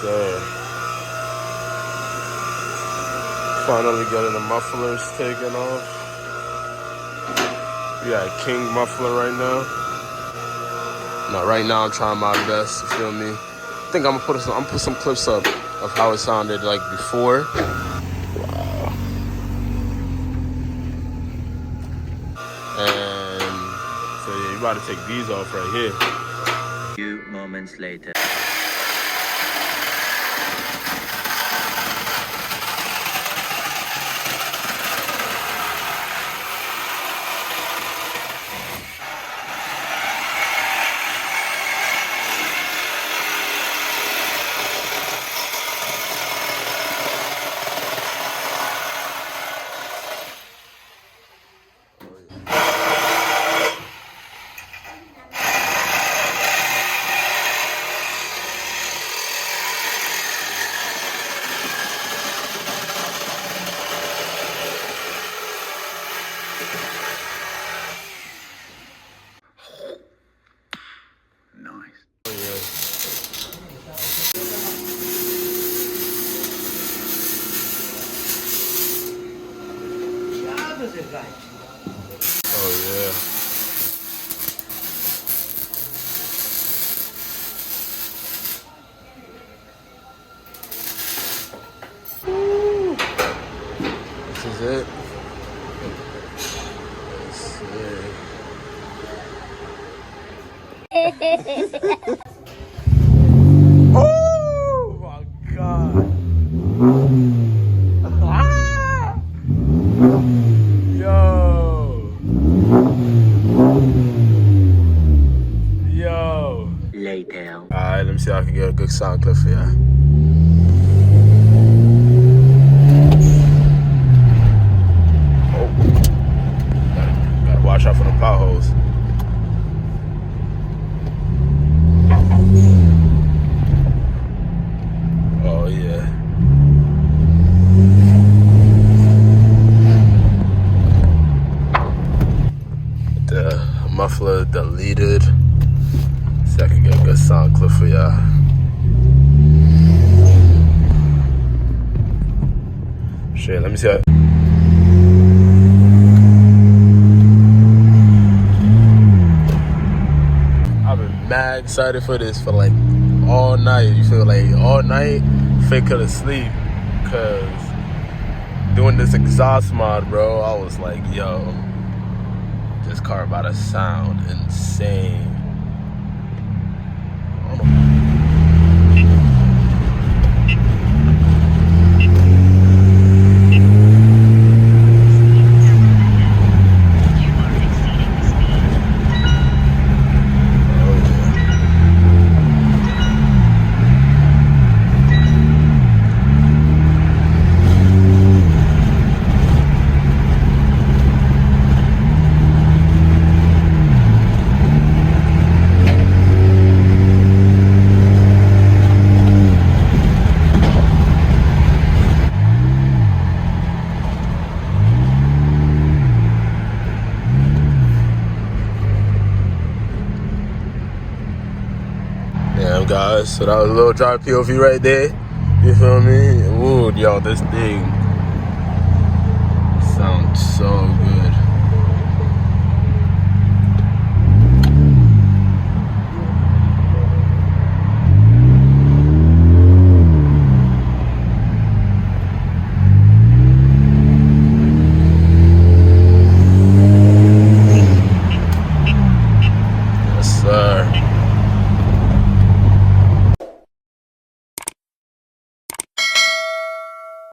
sir. Finally getting the mufflers taken off. We got a king muffler right now. Now, right now I'm trying my best. You feel me? I think I'm gonna put some clips up of how it sounded like before. Wow. And so yeah, you about to take these off right here. A few moments later. Oh yeah. Woo. This is it. Oh my God. Ah! Yo. Later. Alright, let me see if I can get a good sound clip for ya. Oh. Gotta watch out for the potholes. Oh yeah. The muffler deleted. So I can get a good sound clip for y'all. Shit, let me see that. I've been mad excited for this for like all night. You feel like all night, fake couldn't sleep. Cause doing this exhaust mod, bro, I was like, yo, this car about to sound insane. I don't know. Damn, guys, so that was a little dry POV right there. You feel me? Ooh, yo, this thing sounds so